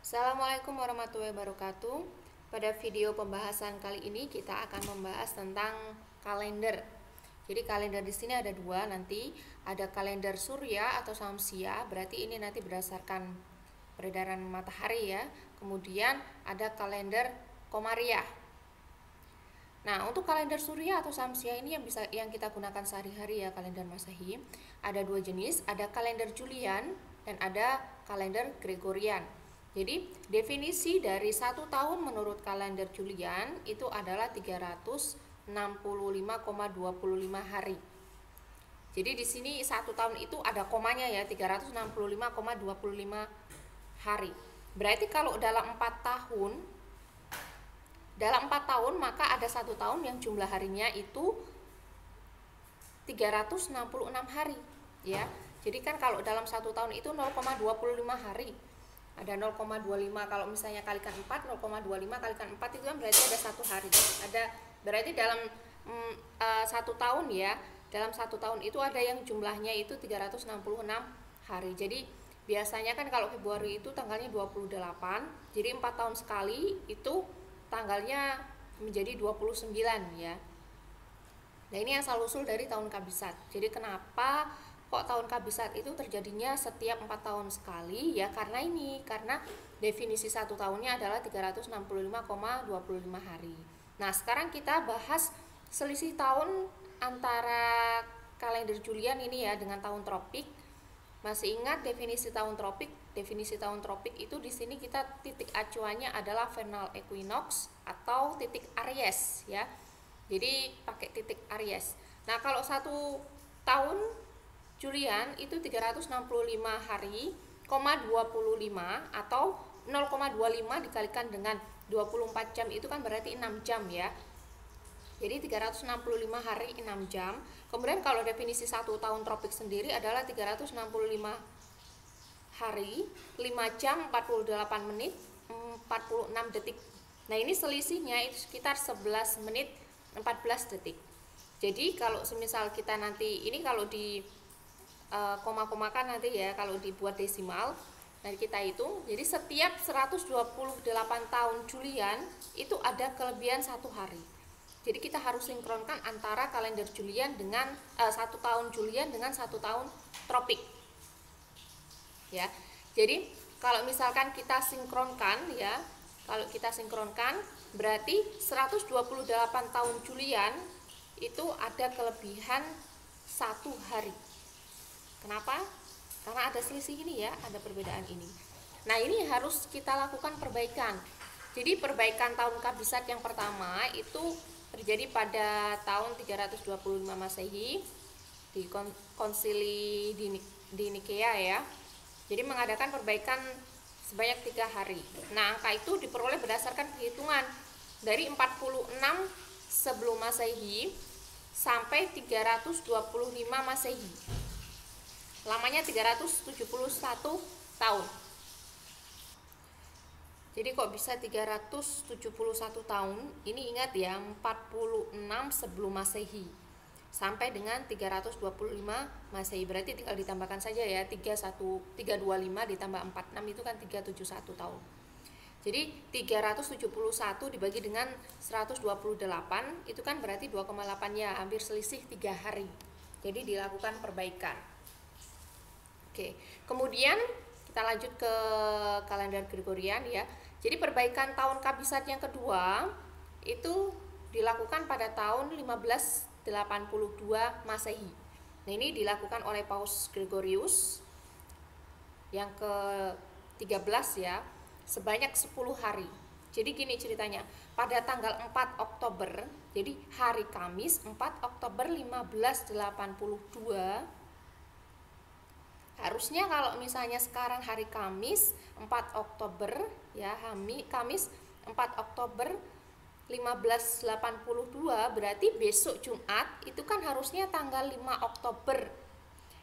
Assalamualaikum warahmatullahi wabarakatuh. Pada video pembahasan kali ini kita akan membahas tentang kalender. Jadi kalender di sini ada dua nanti, ada kalender surya atau samsia, berarti ini nanti berdasarkan peredaran matahari ya. Kemudian ada kalender komariah. Nah, untuk kalender surya atau samsia ini yang kita gunakan sehari-hari ya, kalender Masehi. Ada dua jenis, ada kalender Julian dan ada kalender Gregorian. Jadi, definisi dari 1 tahun menurut kalender Julian itu adalah 365,25 hari. Jadi di sini 1 tahun itu ada komanya ya, 365,25 hari. Berarti kalau dalam 4 tahun maka ada 1 tahun yang jumlah harinya itu 366 hari ya. Jadi kan kalau dalam 1 tahun itu 0,25 hari. Ada 0,25, kalau misalnya kalikan 4, 0,25 kalikan 4 itu kan berarti ada 1 hari. Berarti dalam 1 tahun ya, dalam 1 tahun itu ada yang jumlahnya itu 366 hari. Jadi biasanya kan kalau Februari itu tanggalnya 28, jadi 4 tahun sekali itu tanggalnya menjadi 29 ya. Nah ini yang asal-usul dari tahun kabisat. Jadi kenapa kok tahun kabisat itu terjadinya setiap 4 tahun sekali ya, karena definisi 1 tahunnya adalah 365,25 hari. Nah sekarang kita bahas selisih tahun antara kalender Julian ini ya dengan tahun tropik. Masih ingat definisi tahun tropik? Definisi tahun tropik itu di sini kita titik acuannya adalah vernal equinox atau titik Aries ya. Jadi pakai titik Aries. Nah, kalau 1 tahun Julian itu 365 hari, 25 atau 0,25 dikalikan dengan 24 jam itu kan berarti 6 jam ya. Jadi 365 hari 6 jam. Kemudian kalau definisi 1 tahun tropik sendiri adalah 365 hari, 5 jam 48 menit 46 detik. Nah, ini selisihnya itu sekitar 11 menit 14 detik. Jadi kalau semisal kita nanti ini kalau di koma-komakan nanti ya, kalau dibuat desimal dan kita hitung, jadi setiap 128 tahun Julian itu ada kelebihan 1 hari. Jadi kita harus sinkronkan antara kalender Julian dengan 1 tahun Julian dengan 1 tahun tropik ya. Jadi kalau misalkan kita sinkronkan ya, kalau kita sinkronkan berarti 128 tahun Julian itu ada kelebihan 1 hari. Kenapa? Karena ada selisih ini ya, ada perbedaan ini. Nah ini harus kita lakukan perbaikan. Jadi perbaikan tahun kabisat yang pertama itu terjadi pada tahun 325 Masehi di konsili di Nikea ya. Jadi mengadakan perbaikan sebanyak 3 hari. Nah angka itu diperoleh berdasarkan perhitungan dari 46 sebelum Masehi sampai 325 Masehi. Lamanya 371 tahun. Jadi kok bisa 371 tahun? Ini ingat ya, 46 sebelum Masehi sampai dengan 325 Masehi. Berarti tinggal ditambahkan saja ya, 325 ditambah 46 itu kan 371 tahun. Jadi 371 dibagi dengan 128 itu kan berarti 2,8 ya, hampir selisih 3 hari. Jadi dilakukan perbaikan. Oke, kemudian kita lanjut ke kalender Gregorian ya. Jadi perbaikan tahun kabisat yang kedua itu dilakukan pada tahun 1582 Masehi. Nah, ini dilakukan oleh Paus Gregorius yang ke-13 ya, sebanyak 10 hari. Jadi gini ceritanya, pada tanggal 4 Oktober, jadi hari Kamis 4 Oktober 1582, harusnya kalau misalnya sekarang hari Kamis 4 Oktober ya, Kamis 4 Oktober 1582, berarti besok Jumat itu kan harusnya tanggal 5 Oktober.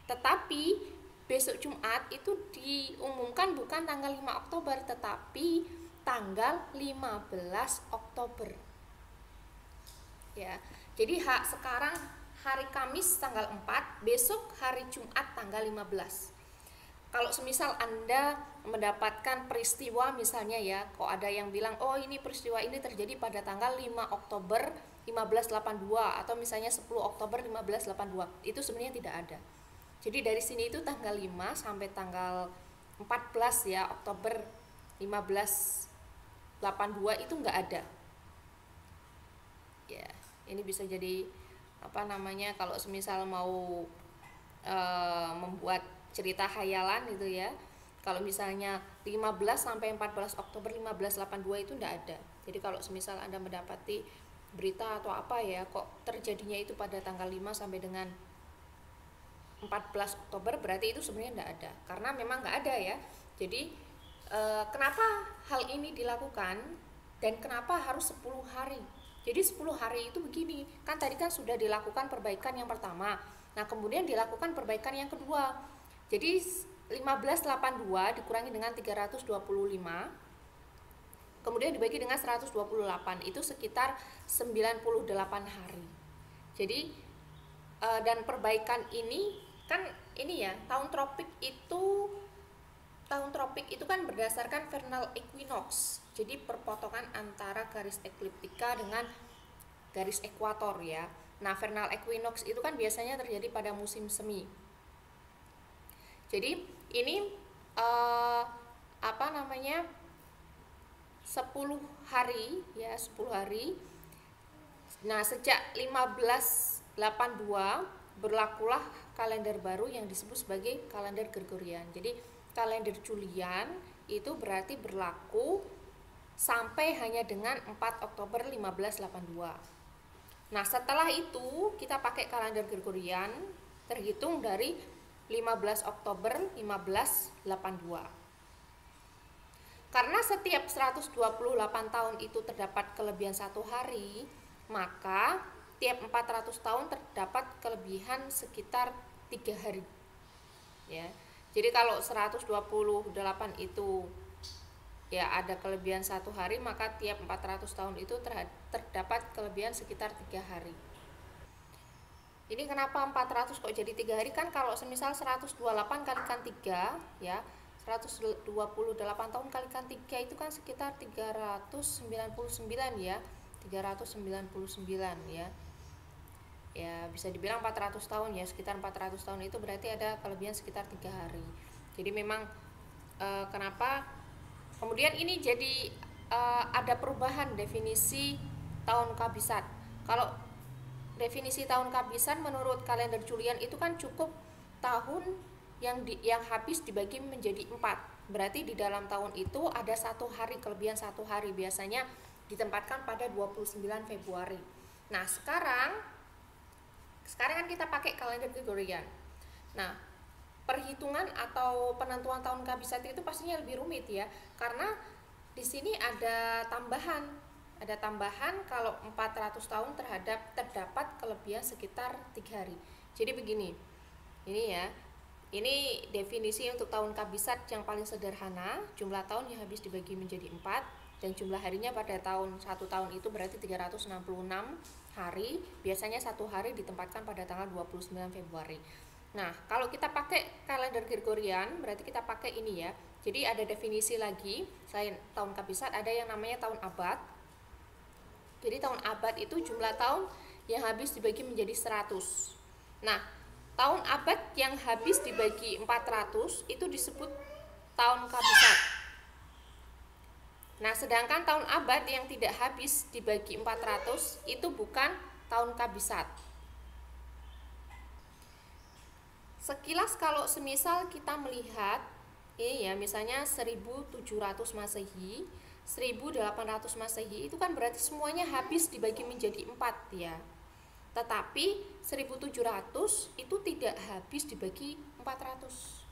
Tetapi besok Jumat itu diumumkan bukan tanggal 5 Oktober tetapi tanggal 15 Oktober. Ya. Jadi sekarang hari Kamis tanggal 4, besok hari Jumat tanggal 15. kalau semisal Anda mendapatkan peristiwa misalnya ya, kok ada yang bilang oh ini peristiwa ini terjadi pada tanggal 5 Oktober 1582 atau misalnya 10 Oktober 1582, itu sebenarnya tidak ada. Jadi dari sini itu tanggal 5 sampai tanggal 14 ya Oktober 1582 itu nggak ada. Ya, ini bisa jadi apa namanya, kalau semisal mau membuat cerita khayalan gitu ya. Kalau misalnya 15 sampai 14 Oktober 1582 itu enggak ada. Jadi kalau semisal Anda mendapati berita atau apa ya, kok terjadinya itu pada tanggal 5 sampai dengan 14 Oktober, berarti itu sebenarnya enggak ada. Karena memang enggak ada ya. Jadi kenapa hal ini dilakukan dan kenapa harus 10 hari? Jadi 10 hari itu begini, kan tadi kan sudah dilakukan perbaikan yang pertama. Nah, kemudian dilakukan perbaikan yang kedua. Jadi 1582 dikurangi dengan 325, kemudian dibagi dengan 128, itu sekitar 98 hari. Jadi dan perbaikan ini kan ini ya, tahun tropik itu kan berdasarkan vernal equinox. Jadi perpotongan antara garis ekliptika dengan garis ekuator ya. Nah, vernal equinox itu kan biasanya terjadi pada musim semi. Jadi ini apa namanya, 10 hari ya, 10 hari. Nah, sejak 1582 berlakulah kalender baru yang disebut sebagai kalender Gregorian. Jadi kalender Julian itu berarti berlaku sampai hanya dengan 4 Oktober 1582. Nah, setelah itu kita pakai kalender Gregorian terhitung dari 15 Oktober 1582. Karena setiap 128 tahun itu terdapat kelebihan 1 hari, maka tiap 400 tahun terdapat kelebihan sekitar 3 hari. Ya. Jadi kalau 128 itu ya ada kelebihan 1 hari, maka tiap 400 tahun itu terdapat kelebihan sekitar 3 hari. Ini kenapa 400 kok jadi 3 hari? Kan kalau semisal 128 kalikan 3 ya, 128 tahun kalikan 3 itu kan sekitar 399 ya. 399 ya. Ya bisa dibilang 400 tahun ya, sekitar 400 tahun itu berarti ada kelebihan sekitar 3 hari. Jadi memang kenapa kemudian ini jadi ada perubahan definisi tahun kabisat. Kalau definisi tahun kabisan menurut kalender Julian itu kan cukup tahun yang habis dibagi menjadi 4. Berarti di dalam tahun itu ada 1 hari, kelebihan 1 hari, biasanya ditempatkan pada 29 Februari. Nah, sekarang kan kita pakai kalender Gregorian. Nah, perhitungan atau penentuan tahun kabisat itu pastinya lebih rumit ya, karena di sini ada tambahan kalau 400 tahun terdapat kelebihan sekitar 3 hari. Jadi begini, ini ya, ini definisi untuk tahun kabisat yang paling sederhana, jumlah tahun yang habis dibagi menjadi 4 dan jumlah harinya pada satu tahun itu berarti 366 hari, biasanya 1 hari ditempatkan pada tanggal 29 Februari. Nah, kalau kita pakai kalender Gregorian berarti kita pakai ini ya. Jadi ada definisi lagi selain tahun kabisat, ada yang namanya tahun abad. Jadi tahun abad itu jumlah tahun yang habis dibagi menjadi 100. Nah, tahun abad yang habis dibagi 400 itu disebut tahun kabisat. Nah, sedangkan tahun abad yang tidak habis dibagi 400 itu bukan tahun kabisat. Sekilas kalau semisal kita melihat ini ya, misalnya 1700 Masehi, 1800 Masehi itu kan berarti semuanya habis dibagi menjadi 4 ya. Tetapi 1700 itu tidak habis dibagi 400.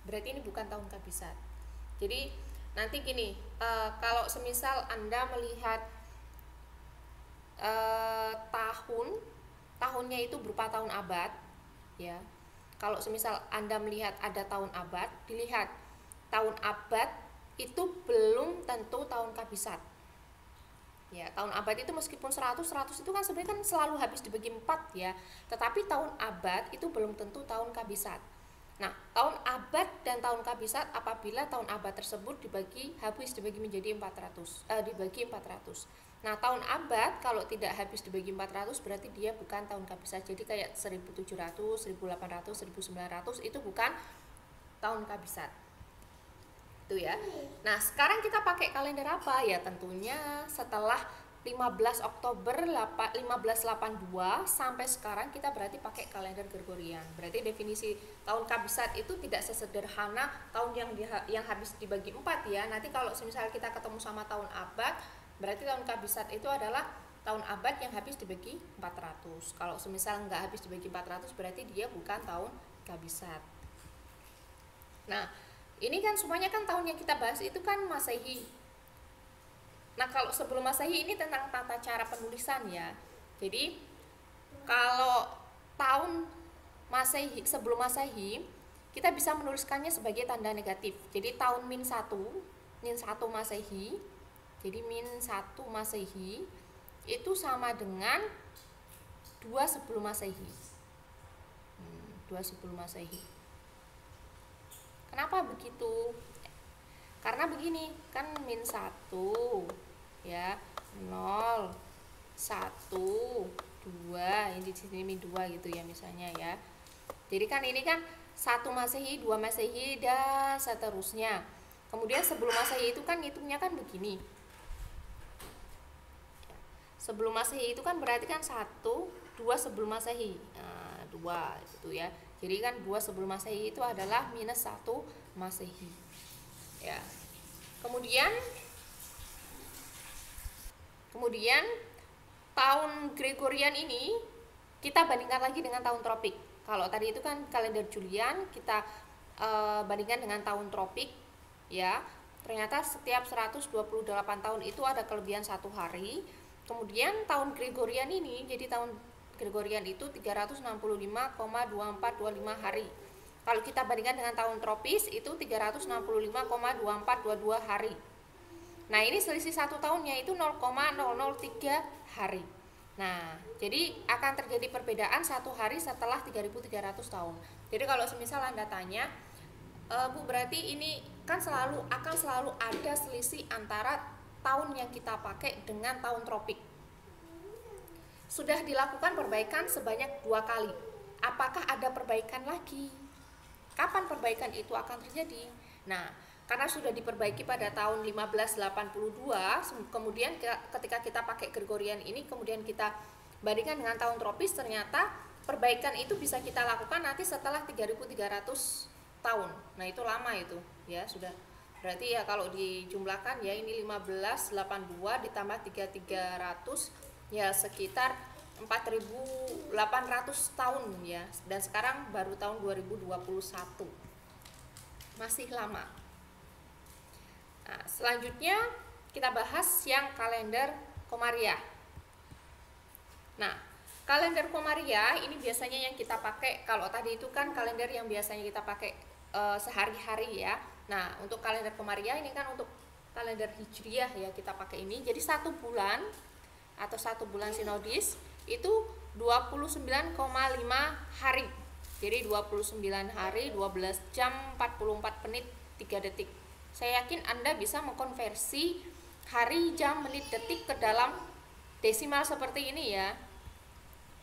Berarti ini bukan tahun kabisat. Jadi nanti gini, kalau semisal Anda melihat tahunnya itu berupa tahun abad ya. Kalau semisal Anda melihat ada tahun abad, dilihat tahun abad itu belum tentu tahun kabisat. Ya, tahun abad itu meskipun 100 itu kan sebenarnya kan selalu habis dibagi 4 ya. Tetapi tahun abad itu belum tentu tahun kabisat. Nah, tahun abad dan tahun kabisat apabila tahun abad tersebut habis dibagi menjadi 400, dibagi 400. Nah, tahun abad kalau tidak habis dibagi 400 berarti dia bukan tahun kabisat. Jadi kayak 1700, 1800, 1900 itu bukan tahun kabisat. Itu ya. Nah, sekarang kita pakai kalender apa? Ya tentunya setelah 15 Oktober 1582 sampai sekarang kita berarti pakai kalender Gregorian. Berarti definisi tahun kabisat itu tidak sesederhana tahun yang habis dibagi 4 ya. Nanti kalau misalnya kita ketemu sama tahun abad, berarti tahun kabisat itu adalah tahun abad yang habis dibagi 400. Kalau semisal nggak habis dibagi 400 berarti dia bukan tahun kabisat. Nah, ini kan semuanya kan tahun yang kita bahas itu kan Masehi. Nah, kalau sebelum Masehi ini tentang tata cara penulisan ya. Jadi kalau tahun Masehi, sebelum Masehi, kita bisa menuliskannya sebagai tanda negatif. Jadi tahun -1 Masehi. Jadi -1 Masehi itu sama dengan 2 sebelum Masehi. 2 sebelum Masehi. Kenapa begitu? Karena begini, kan -1 ya, 0, 1, 2, ini di sini -2 gitu ya misalnya ya. Jadi kan ini kan 1 Masehi, 2 Masehi dan seterusnya. Kemudian sebelum Masehi itu kan hitungnya kan begini. Sebelum Masehi itu kan berarti kan 1, 2 sebelum Masehi. Nah, 2 gitu ya. Jadi kan 2 sebelum Masehi itu adalah -1 Masehi. Ya. Kemudian tahun Gregorian ini kita bandingkan lagi dengan tahun tropik. Kalau tadi itu kan kalender Julian, kita bandingkan dengan tahun tropik ya. Ternyata setiap 128 tahun itu ada kelebihan 1 hari. Kemudian tahun Gregorian ini, jadi tahun Gregorian itu 365,2425 hari. Kalau kita bandingkan dengan tahun tropis itu 365,2422 hari. Nah, ini selisih 1 tahunnya itu 0,003 hari. Nah, jadi akan terjadi perbedaan 1 hari setelah 3.300 tahun. Jadi kalau semisal Anda tanya, Bu, berarti ini kan akan selalu ada selisih antara tahun yang kita pakai dengan tahun tropik. Sudah dilakukan perbaikan sebanyak 2 kali. Apakah ada perbaikan lagi? Kapan perbaikan itu akan terjadi? Nah, karena sudah diperbaiki pada tahun 1582, kemudian ketika kita pakai Gregorian ini, kemudian kita bandingkan dengan tahun tropis, ternyata perbaikan itu bisa kita lakukan nanti setelah 3.300 tahun. Nah, itu lama itu ya, sudah. Berarti ya kalau dijumlahkan ya ini 1582 ditambah 3.300 ya sekitar 4.800 tahun ya. Dan sekarang baru tahun 2021. Masih lama. Nah, selanjutnya kita bahas yang kalender Komariah. Nah, kalender Komariah ini biasanya yang kita pakai, kalau tadi itu kan kalender yang biasanya kita pakai sehari-hari ya. Nah, untuk kalender Komariah ini kan untuk kalender Hijriyah ya kita pakai ini. Jadi 1 bulan atau 1 bulan sinodis itu 29,5 hari. Jadi 29 hari, 12 jam, 44 menit, 3 detik. Saya yakin Anda bisa mengkonversi hari, jam, menit, detik ke dalam desimal seperti ini ya.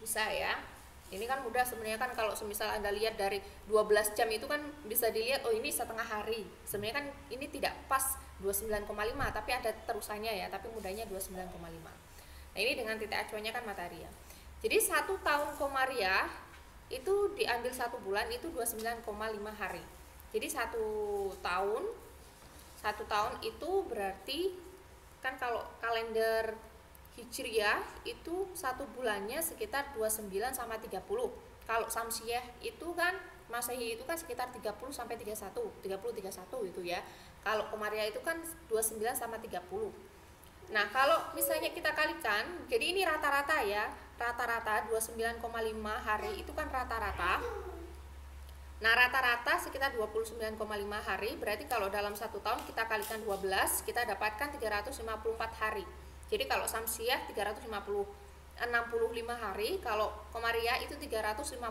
Bisa ya. Ini kan mudah sebenarnya kan, kalau semisal Anda lihat dari 12 jam itu kan bisa dilihat oh ini setengah hari. Sebenarnya kan ini tidak pas 29,5 tapi ada terusannya ya, tapi mudahnya 29,5. Nah, ini dengan titik acuannya kan matahari ya. Jadi 1 tahun Komariah itu diambil 1 bulan itu 29,5 hari. Jadi 1 tahun itu berarti kan kalau kalender Hijriyah itu 1 bulannya sekitar 29 sama 30. Kalau Samsiah itu kan Masehi itu kan sekitar 30 sampai 31 itu ya. Kalau Komariah itu kan 29 sama 30. Nah, kalau misalnya kita kalikan, jadi ini rata-rata ya. Rata-rata 29,5 hari itu kan rata-rata. Nah, rata-rata sekitar 29,5 hari, berarti kalau dalam 1 tahun kita kalikan 12, kita dapatkan 354 hari. Jadi kalau Samsiah 65 hari, kalau Komariah itu 354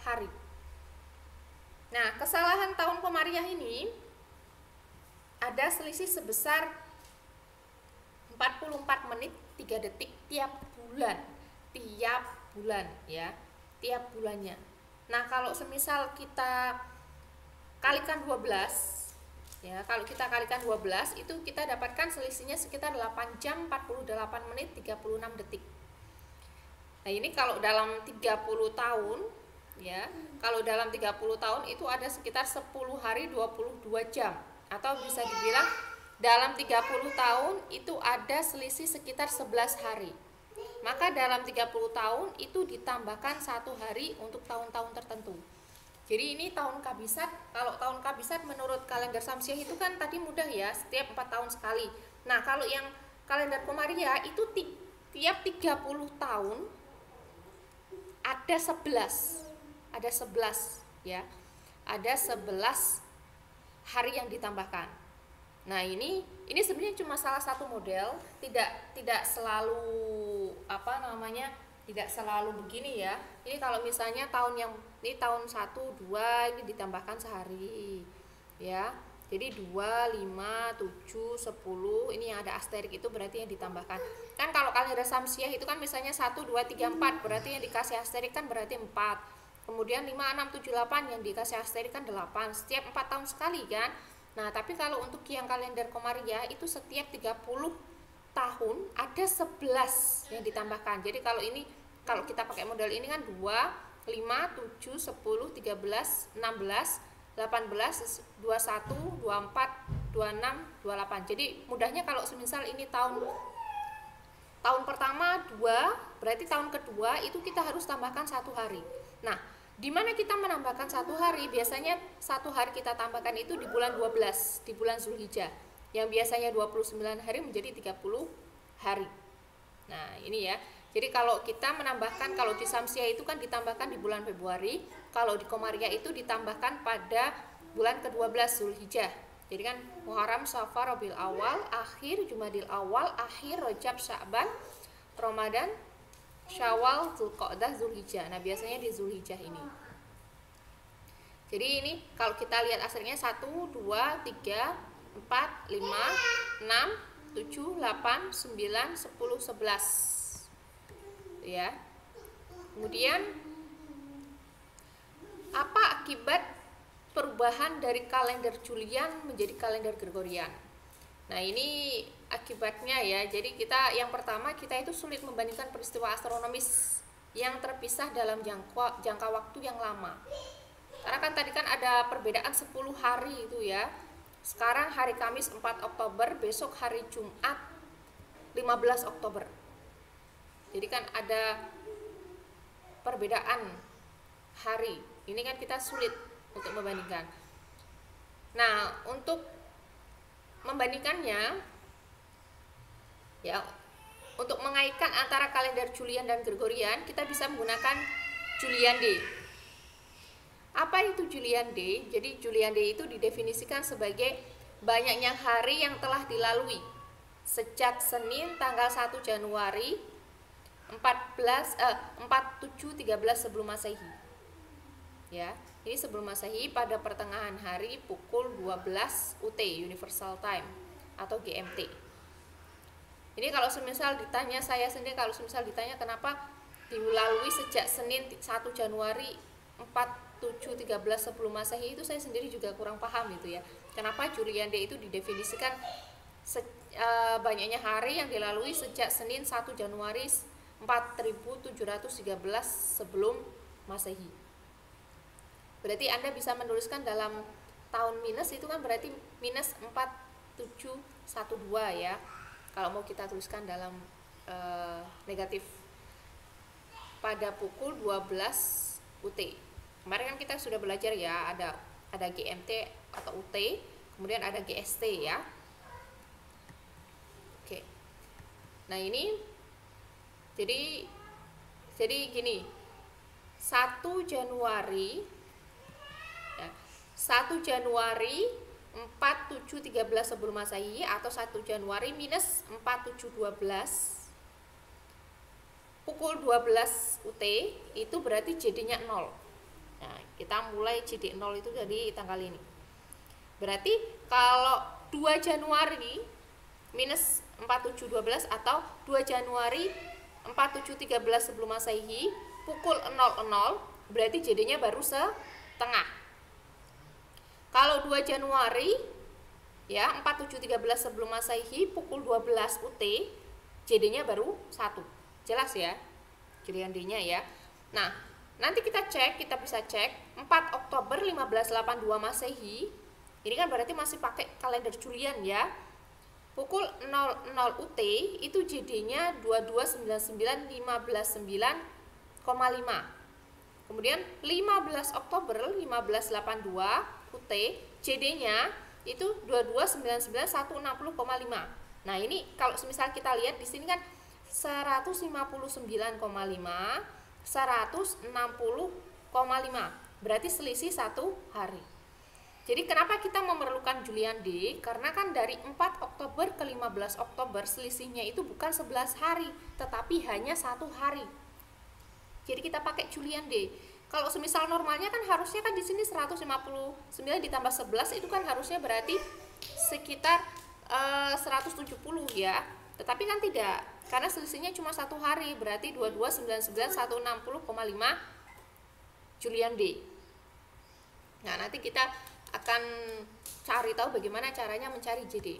hari. Nah, kesalahan tahun Komariah ini ada selisih sebesar 44 menit 3 detik tiap bulan ya, tiap bulannya. Nah, kalau semisal kita kalikan 12 ya, kalau kita kalikan 12 itu kita dapatkan selisihnya sekitar 8 jam 48 menit 36 detik. Nah, ini kalau dalam 30 tahun ya, kalau dalam 30 tahun itu ada sekitar 10 hari 22 jam, atau bisa dibilang dalam 30 tahun itu ada selisih sekitar 11 hari. Maka dalam 30 tahun itu ditambahkan 1 hari untuk tahun-tahun tertentu. Jadi ini tahun kabisat. Kalau tahun kabisat menurut kalender Samsiah itu kan tadi mudah ya, setiap 4 tahun sekali. Nah, kalau yang kalender Komariah itu tiap 30 tahun ada 11 ya, ada 11 hari yang ditambahkan. Nah, ini sebenarnya cuma salah satu model, tidak selalu tidak selalu begini ya. Ini kalau misalnya ini tahun 1, 2 ini ditambahkan sehari ya. Jadi 2, 5, 7, 10 ini yang ada asterik itu berarti yang ditambahkan. Kan kalau kalender Samsiah itu kan misalnya 1, 2, 3, 4 berarti yang dikasih asterik kan berarti 4. Kemudian 5, 6, 7, 8 yang dikasih asterik kan 8. Setiap 4 tahun sekali kan. Nah, tapi kalau untuk yang kalender Komariah itu setiap 30 tahun ada 11 yang ditambahkan. Jadi kalau kita pakai model ini kan 2, 5, 7, 10, 13, 16, 18, 21, 24, 26, 28. Jadi mudahnya kalau semisal ini tahun pertama 2, berarti tahun kedua itu kita harus tambahkan 1 hari. Nah, di mana kita menambahkan 1 hari? Biasanya 1 hari kita tambahkan itu di bulan 12, di bulan Zulhijjah, yang biasanya 29 hari menjadi 30 hari. Nah, ini ya. Jadi kalau kita menambahkan, kalau di Samsiah itu kan ditambahkan di bulan Februari, kalau di Komariah itu ditambahkan pada bulan ke-12 Zulhijjah. Jadi kan Muharram, Safar, Rabiul Awal, akhir Jumadil Awal, akhir Rajab, Sya'ban, Ramadan, Syawal, Dzulqa'dah, Zulhijjah. Nah, biasanya di Zulhijjah ini. Jadi ini kalau kita lihat aslinya 1, 2, 3, 4, 5, 6, 7, 8, 9, 10, 11 ya. Kemudian apa akibat perubahan dari kalender Julian menjadi kalender Gregorian? Nah, ini akibatnya ya. Jadi yang pertama kita itu sulit membandingkan peristiwa astronomis yang terpisah dalam jangka waktu yang lama. Karena kan tadi kan ada perbedaan 10 hari itu ya. Sekarang hari Kamis 4 Oktober, besok hari Jumat 15 Oktober. Jadi kan ada perbedaan hari. Ini kan kita sulit untuk membandingkan. Nah, untuk membandingkannya ya, untuk mengaitkan antara kalender Julian dan Gregorian, kita bisa menggunakan Julian Day. Apa itu Julian Day? Jadi Julian Day itu didefinisikan sebagai banyaknya hari yang telah dilalui sejak Senin tanggal 1 Januari 4713 sebelum Masehi. Ya, ini sebelum Masehi pada pertengahan hari pukul 12 UT Universal Time atau GMT. Ini kalau semisal ditanya, saya sendiri kalau semisal ditanya kenapa dilalui sejak Senin 1 Januari 4713 sebelum Masehi, itu saya sendiri juga kurang paham itu ya. Kenapa Julian Day itu didefinisikan banyaknya hari yang dilalui sejak Senin 1 Januari 4713 sebelum Masehi. Berarti Anda bisa menuliskan dalam tahun minus itu kan berarti minus 4712 ya. Kalau mau kita tuliskan dalam negatif pada pukul 12 UT. Kemarin kan kita sudah belajar ya, ada GMT atau UT, kemudian ada GST ya. Oke. Nah, ini jadi gini. 1 Januari ya, 1 Januari 4713 sebelum Masehi atau 1 Januari minus 4712 pukul 12 UT itu berarti jadinya 0. Nah, Kita mulai JD 0 itu dari tanggal ini. Berarti kalau 2 Januari minus 4712 atau 2 Januari 4713 sebelum Masehi pukul 00, berarti JD-nya baru setengah. Kalau 2 Januari ya 4713 sebelum Masehi pukul 12 UT, JD-nya baru 1. Jelas ya? Julian D-nya ya. Nah, nanti kita cek, kita bisa cek 4 Oktober 1582 Masehi. Ini kan berarti masih pakai kalender Julian ya. Pukul 00 UT itu JD-nya 2299,195,5. Kemudian 15 Oktober 1582 UT JD-nya itu 2299,160,5. Nah, ini kalau semisal kita lihat di sini kan 159,5, 160,5. Berarti selisih 1 hari. Jadi kenapa kita memerlukan Julian D? Karena kan dari 4 Oktober ke 15 Oktober selisihnya itu bukan 11 hari, tetapi hanya 1 hari. Jadi kita pakai Julian D. Kalau semisal normalnya kan harusnya kan di sini 159 ditambah 11 itu kan harusnya berarti sekitar 170 ya. Tetapi kan tidak, karena selisihnya cuma 1 hari, berarti 2299,160,5 Julian D. Nah, nanti kita akan cari tahu bagaimana caranya mencari JD.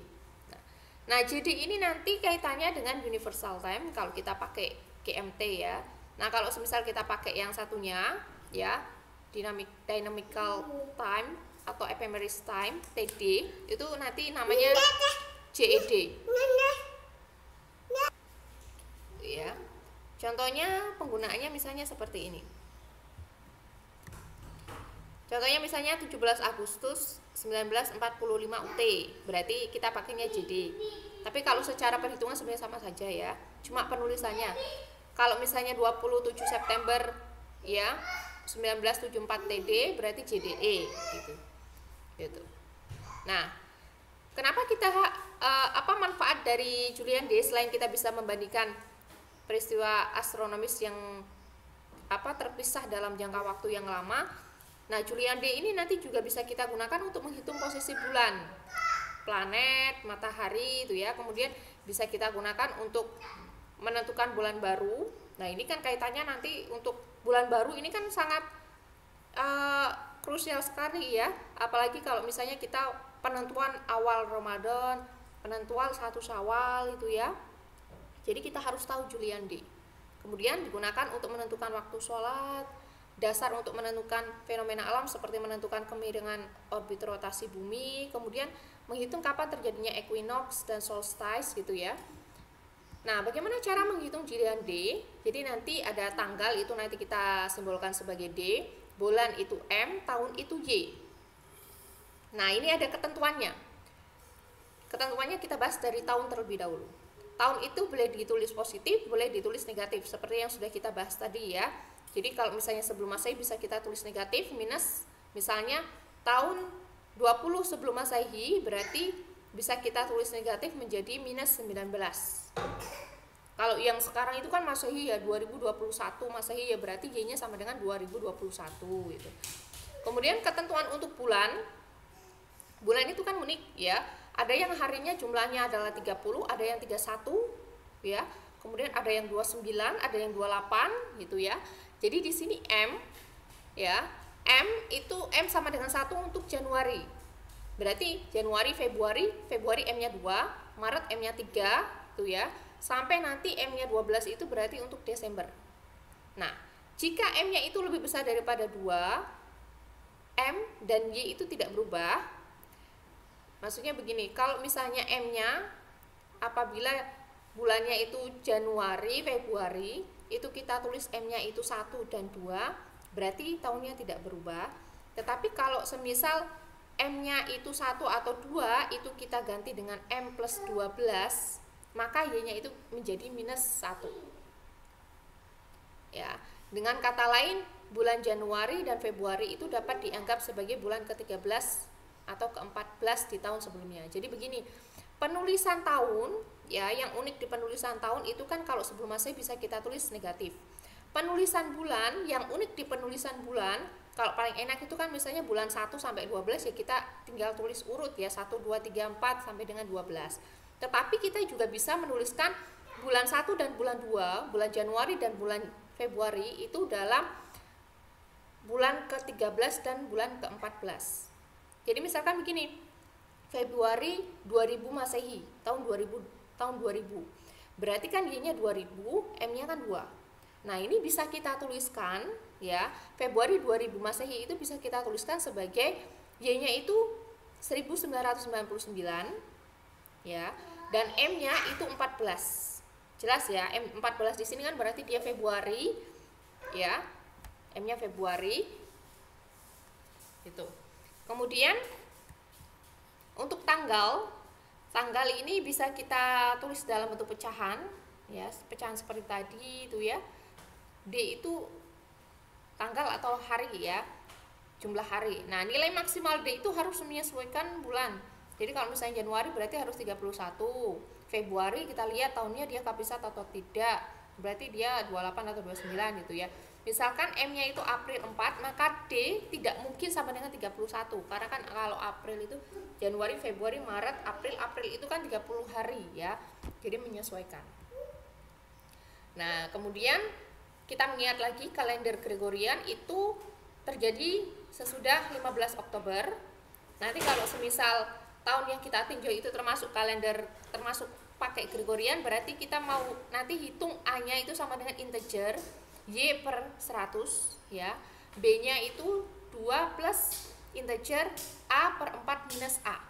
Nah, JD ini nanti kaitannya dengan universal time kalau kita pakai GMT ya. Nah, kalau semisal kita pakai yang satunya ya, dynamical time atau ephemeris time TD, itu nanti namanya JED. Ya. Contohnya penggunaannya misalnya seperti ini. Contohnya misalnya 17 Agustus 1945 UT, berarti kita pakainya JD. Tapi kalau secara perhitungan sebenarnya sama saja ya, cuma penulisannya. Kalau misalnya 27 September ya 1974 TD, berarti JDE gitu. Nah, kenapa kita apa manfaat dari Julian D selain kita bisa membandingkan peristiwa astronomis yang terpisah dalam jangka waktu yang lama? Nah, Julian D ini nanti juga bisa kita gunakan untuk menghitung posisi bulan, planet, matahari itu ya. Kemudian bisa kita gunakan untuk menentukan bulan baru. Nah, ini kan kaitannya nanti untuk bulan baru ini kan sangat krusial sekali ya. Apalagi kalau misalnya kita penentuan awal Ramadan, penentuan 1 Syawal itu ya. Jadi kita harus tahu Julian D. Kemudian digunakan untuk menentukan waktu sholat, dasar untuk menentukan fenomena alam seperti menentukan kemiringan orbit rotasi bumi, kemudian menghitung kapan terjadinya equinox dan solstice gitu ya. Nah, bagaimana cara menghitung Julian D? Jadi nanti ada tanggal, itu nanti kita simbolkan sebagai D, bulan itu M, tahun itu Y. Nah, ini ada ketentuannya. Ketentuannya kita bahas dari tahun terlebih dahulu. Tahun itu boleh ditulis positif, boleh ditulis negatif, seperti yang sudah kita bahas tadi ya. Jadi kalau misalnya sebelum Masehi bisa kita tulis negatif, minus misalnya tahun 20 sebelum Masehi, berarti bisa kita tulis negatif menjadi minus 19. Kalau yang sekarang itu kan Masehi ya 2021 Masehi ya, berarti Y-nya sama dengan 2021 gitu. Kemudian ketentuan untuk bulan. Bulan itu kan unik ya. Ada yang harinya jumlahnya adalah 30, ada yang 31 ya. Kemudian ada yang 29, ada yang 28 gitu ya. Jadi di sini M ya, M itu M sama dengan 1 untuk Januari. Berarti Januari, Februari M-nya 2, Maret M-nya 3 tuh ya. Sampai nanti M-nya 12 itu berarti untuk Desember. Nah, jika M-nya itu lebih besar daripada 2, M dan Y itu tidak berubah. Maksudnya begini, kalau misalnya M-nya apabila bulannya itu Januari, Februari, itu kita tulis M-nya itu 1 dan 2, berarti tahunnya tidak berubah. Tetapi kalau semisal M-nya itu 1 atau 2, itu kita ganti dengan M plus 12, maka Y-nya itu menjadi minus 1. Ya, dengan kata lain, bulan Januari dan Februari itu dapat dianggap sebagai bulan ke-13 atau ke-14 di tahun sebelumnya. Jadi begini, penulisan tahun ya, yang unik di penulisan tahun itu kan kalau sebelum Masehi bisa kita tulis negatif. Penulisan bulan, yang unik di penulisan bulan kalau paling enak itu kan misalnya bulan 1 sampai 12 ya kita tinggal tulis urut ya, 1, 2, 3, 4 sampai dengan 12. Tetapi kita juga bisa menuliskan bulan 1 dan bulan 2, bulan Januari dan bulan Februari itu dalam bulan ke-13 dan bulan ke-14. Jadi misalkan begini, Februari 2000 Masehi, tahun 2000. Berarti kan Y-nya 2000, M-nya kan 2. Nah, ini bisa kita tuliskan ya, Februari 2000 Masehi itu bisa kita tuliskan sebagai Y-nya itu 1999 ya, dan M-nya itu 14. Jelas ya, M14 di sini kan berarti dia Februari ya. M-nya Februari. Gitu. Kemudian untuk tanggal ini bisa kita tulis dalam bentuk pecahan ya, pecahan seperti tadi itu ya. D itu tanggal atau hari ya, jumlah hari. Nah, nilai maksimal D itu harus menyesuaikan bulan. Jadi kalau misalnya Januari berarti harus 31. Februari kita lihat tahunnya dia K1 atau tidak. Berarti dia 28 atau 29 gitu ya. Misalkan M-nya itu April 4, maka D tidak mungkin sama dengan 31. Karena kan kalau April itu Januari, Februari, Maret, April itu kan 30 hari ya. Jadi menyesuaikan. Nah, kemudian kita mengingat lagi kalender Gregorian itu terjadi sesudah 15 Oktober. Nanti kalau semisal tahun yang kita tinjau itu termasuk kalender, termasuk pakai Gregorian, berarti kita mau nanti hitung A-nya itu sama dengan integer Y per 100 ya. B-nya itu 2 plus integer A per 4 minus A.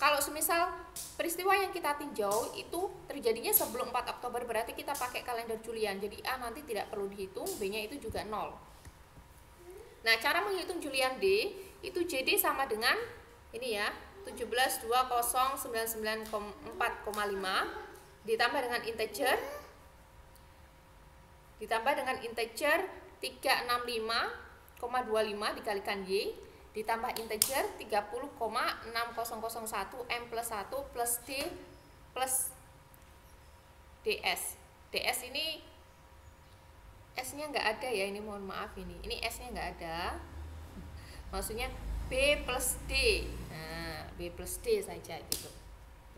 Kalau semisal peristiwa yang kita tinjau itu terjadinya sebelum 4 Oktober, berarti kita pakai kalender Julian. Jadi A nanti tidak perlu dihitung, B-nya itu juga 0. Nah, cara menghitung Julian D itu JD sama dengan ini ya, 172099,4,5 ditambah dengan integer 365,25 dikalikan Y ditambah integer 30,6001 M plus 1 plus D plus DS. DS ini S-nya nggak ada ya, ini mohon maaf ini S-nya nggak ada. Maksudnya B plus D. Nah, B plus D saja gitu.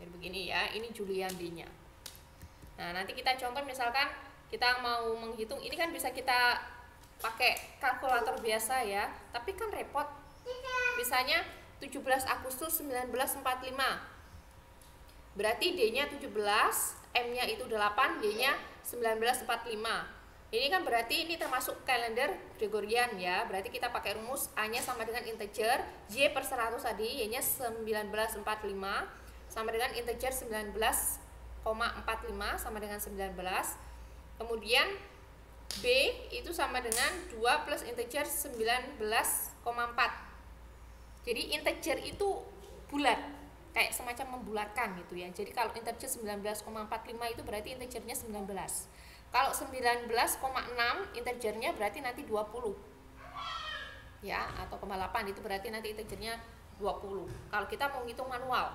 Jadi begini ya, ini Julian D-nya. Nah, nanti kita contoh misalkan kita mau menghitung, ini kan bisa kita pakai kalkulator biasa ya, tapi kan repot. Misalnya 17 Agustus 1945. Berarti D-nya 17, M-nya itu 8, Y-nya 1945. Ini kan berarti ini termasuk kalender Gregorian ya. Berarti kita pakai rumus A-nya sama dengan integer Y per 100 tadi, Y-nya 1945 sama dengan integer 19,45 sama dengan 19. Kemudian B itu sama dengan 2 plus integer 19,4. Jadi integer itu bulat, kayak semacam membulatkan gitu ya. Jadi kalau integer 19,45 itu berarti integernya 19. Kalau 19,6 integernya berarti nanti 20. Ya, atau 8 itu berarti nanti integernya 20. Kalau kita mau ngitung manual.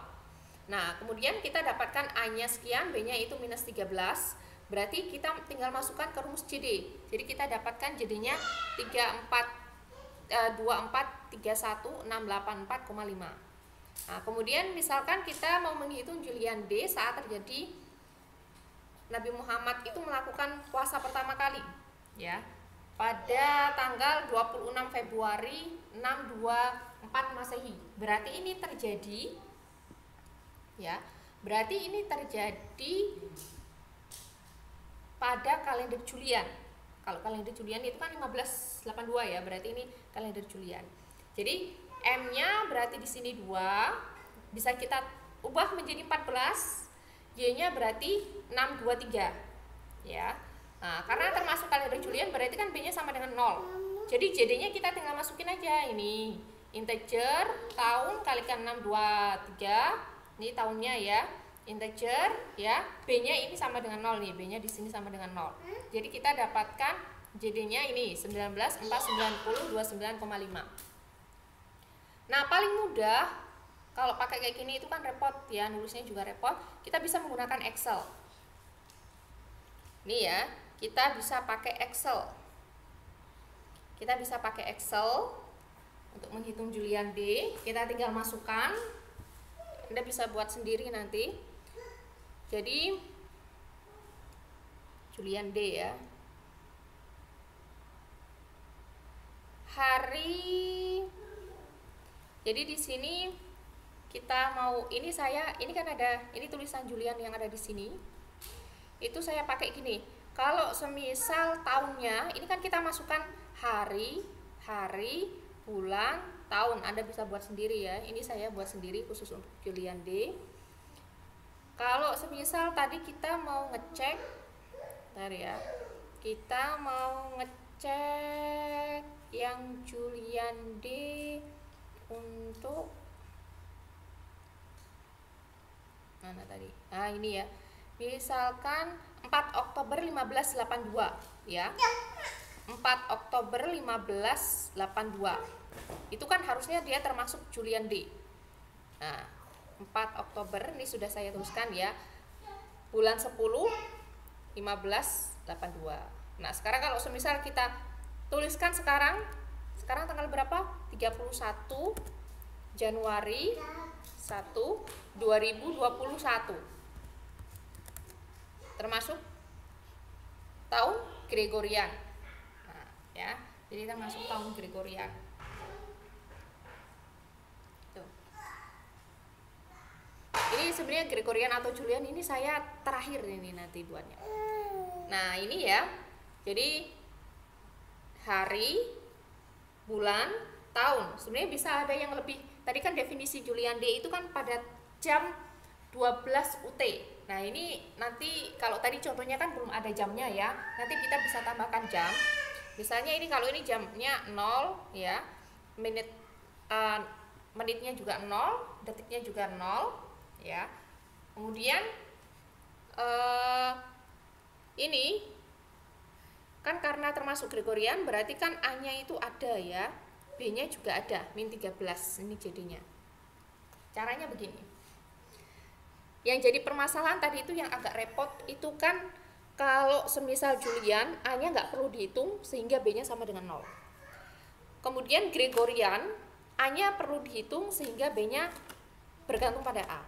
Nah, kemudian kita dapatkan A-nya sekian, B-nya itu minus 13. Berarti kita tinggal masukkan ke rumus JD. Jadi kita dapatkan JD-nya 2431,684,5. Nah, kemudian misalkan kita mau menghitung Julian D saat terjadi Nabi Muhammad itu melakukan puasa pertama kali ya, pada tanggal 26 Februari 624 Masehi. Berarti ini terjadi ya. Berarti ini terjadi pada kalender Julian. Kalau kalender Julian itu kan 1582 ya, berarti ini kalender Julian. Jadi M-nya berarti di sini 2, bisa kita ubah menjadi 14. Y-nya berarti 623 ya. Nah, karena termasuk kalender Julian berarti kan B-nya sama dengan 0. Jadi JD-nya kita tinggal masukin aja ini. Integer tahun kalikan 623. Ini tahunnya ya. Integer ya. B-nya ini sama dengan 0 nih. B-nya di sini sama dengan 0. Jadi kita dapatkan JD-nya ini 19,490,29,5. Nah, paling mudah kalau pakai kayak gini itu kan repot ya, nulisnya juga repot. Kita bisa menggunakan Excel. Nih ya, kita bisa pakai Excel. Kita bisa pakai Excel untuk menghitung Julian D. Kita tinggal masukkan. Anda bisa buat sendiri nanti. Jadi Julian D ya. Hari. Jadi di sini kita mau ini kan ada ini tulisan Julian yang ada di sini. Itu saya pakai gini. Kalau semisal tahunnya, ini kan kita masukkan hari, bulan, tahun. Anda bisa buat sendiri ya. Ini saya buat sendiri khusus untuk Julian D. Kalau semisal tadi kita mau ngecek, bentar ya. Kita mau ngecek yang Julian D untuk mana tadi? Nah, ini ya. Misalkan 4 Oktober 1582 ya. 4 Oktober 1582. Itu kan harusnya dia termasuk Julian D. Nah, 4 Oktober ini sudah saya tuliskan ya. Bulan 10 1582. Nah, sekarang kalau semisal kita tuliskan sekarang tanggal berapa? 31 Januari 2021. Termasuk tahun Gregorian. Nah, ya. Jadi termasuk tahun Gregorian. Tuh. Ini sebenarnya Gregorian atau Julian ini saya terakhir ini nanti buatnya. Nah, ini ya. Jadi hari, bulan, tahun. Sebenarnya bisa ada yang lebih. Tadi kan definisi Julian D itu kan pada jam 12 UT. Nah, ini nanti kalau tadi contohnya kan belum ada jamnya ya. Nanti kita bisa tambahkan jam. Misalnya ini kalau ini jamnya 0 ya. Menitnya juga 0, detiknya juga 0 ya. Kemudian ini kan karena termasuk Gregorian berarti kan A-nya itu ada ya. B-nya juga ada, -13 ini jadinya. Caranya begini. Yang jadi permasalahan tadi itu yang agak repot itu kan kalau semisal Julian A-nya nggak perlu dihitung sehingga B-nya sama dengan 0. Kemudian Gregorian A-nya perlu dihitung sehingga B-nya bergantung pada A.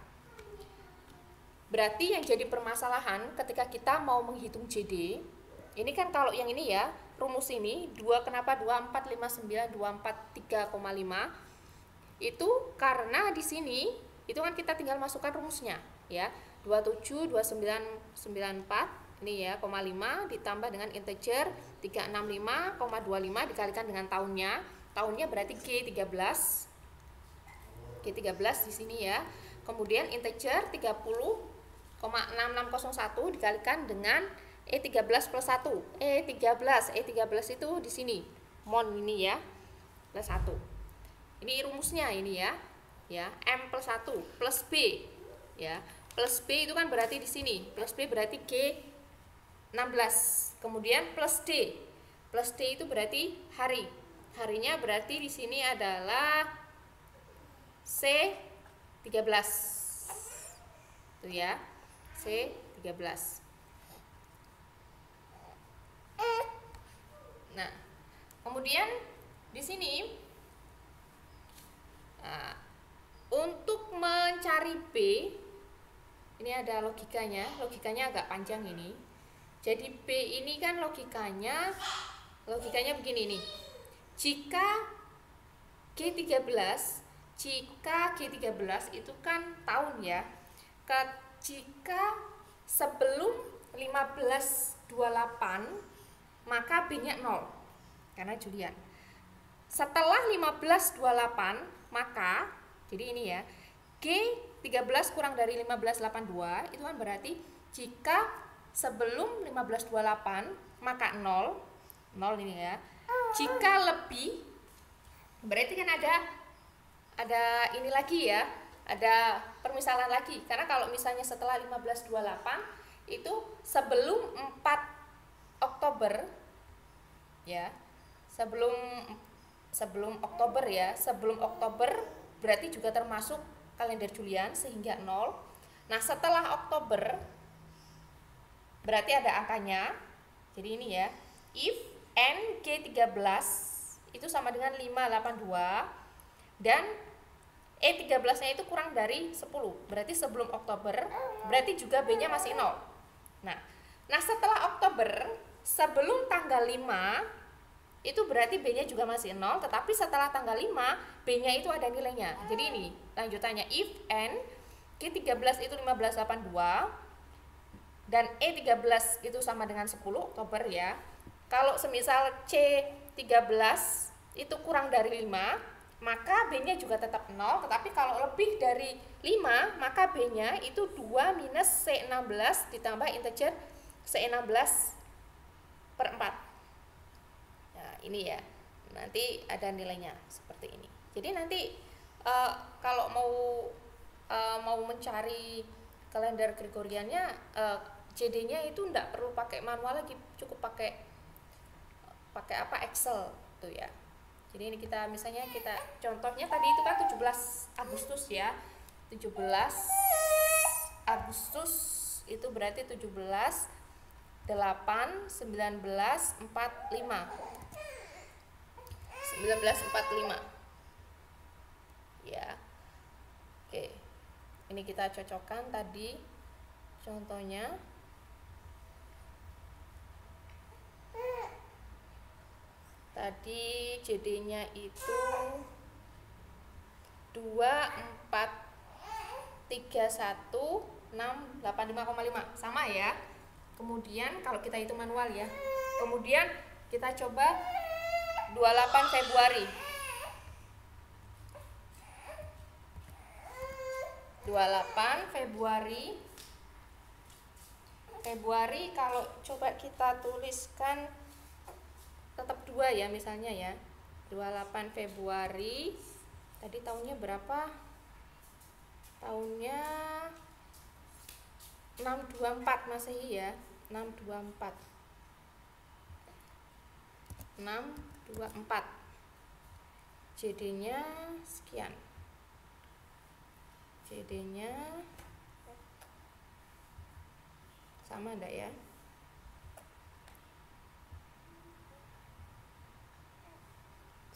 Berarti yang jadi permasalahan ketika kita mau menghitung JD, ini kan kalau yang ini ya, rumus ini 2 kenapa 2459 243,5 itu karena di sini itu kan kita tinggal masukkan rumusnya ya. 272994 ini ya, 0,5 ditambah dengan integer 365,25 dikalikan dengan tahunnya. Tahunnya berarti G13. G13 di sini ya. Kemudian integer 30,6601 dikalikan dengan E13 plus 1. E13 itu di sini. Mon ini ya. Plus 1. Ini rumusnya ini ya. Ya, M plus 1 plus B. Ya. Plus B itu kan berarti di sini. Plus B berarti G16. Kemudian plus D. Plus D itu berarti hari. Harinya berarti di sini adalah C13. Tuh ya. C13. Nah, kemudian di sini untuk mencari B, ini ada logikanya agak panjang ini. Jadi B ini kan logikanya begini nih. Jika G13 itu kan tahun ya. Jika sebelum 1528 maka B-nya 0 karena Julian. Setelah 1528 maka jadi ini ya, G13 kurang dari 1582 itu kan berarti jika sebelum 1528 maka 0 ini ya. Jika lebih berarti kan ada ini lagi ya, ada permisalan lagi. Karena kalau misalnya setelah 1528 itu sebelum 4 Oktober ya, sebelum Oktober ya, sebelum Oktober berarti juga termasuk kalender Julian sehingga 0. Nah, setelah Oktober berarti ada angkanya. Jadi ini ya, if n G13 itu sama dengan 582 dan E13-nya itu kurang dari 10. Berarti sebelum Oktober, berarti juga B-nya masih 0. Nah, setelah Oktober, sebelum tanggal 5, itu berarti B-nya juga masih 0, tetapi setelah tanggal 5, B-nya itu ada nilainya. Jadi ini lanjutannya, if n Q13 itu 1582 dan E13 itu sama dengan 10 Oktober ya. Kalau semisal C13 itu kurang dari 5, maka B-nya juga tetap 0, tetapi kalau lebih dari 5, maka B-nya itu 2 minus C16 ditambah integer C16 per 4. Nah, ini ya. Nanti ada nilainya seperti ini. Jadi nanti kalau mau mencari kalender Gregoriannya, JD-nya itu enggak perlu pakai manual lagi, cukup pakai Excel tuh ya. Jadi ini kita misalnya contohnya tadi itu kan 17 Agustus ya. 17 Agustus itu berarti 17 8 19 45. 1945. Ya. Oke. Ini kita cocokkan tadi contohnya. Tadi JD-nya itu 24316855 sama ya. Kemudian kalau kita hitung manual ya. Kemudian kita coba 28 Februari. 28 Februari. Februari kalau coba kita tuliskan tetap 2 ya misalnya ya. 28 Februari. Tadi tahunnya berapa? Tahunnya 624 Masehi ya. 624. 624. JD-nya sekian. JD-nya sama enggak ya?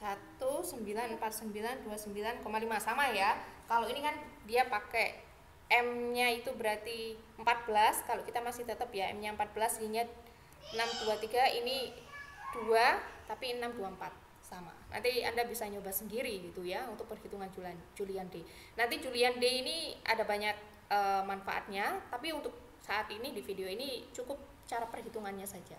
Satu 94929,5 sama ya. Kalau ini kan dia pakai M-nya itu berarti 14. Kalau kita masih tetap ya M-nya 14, Y-nya 623, ini 2 tapi 624 sama. Nanti Anda bisa nyoba sendiri gitu ya untuk perhitungan Julian D. Nanti Julian D ini ada banyak manfaatnya, tapi untuk saat ini di video ini cukup cara perhitungannya saja.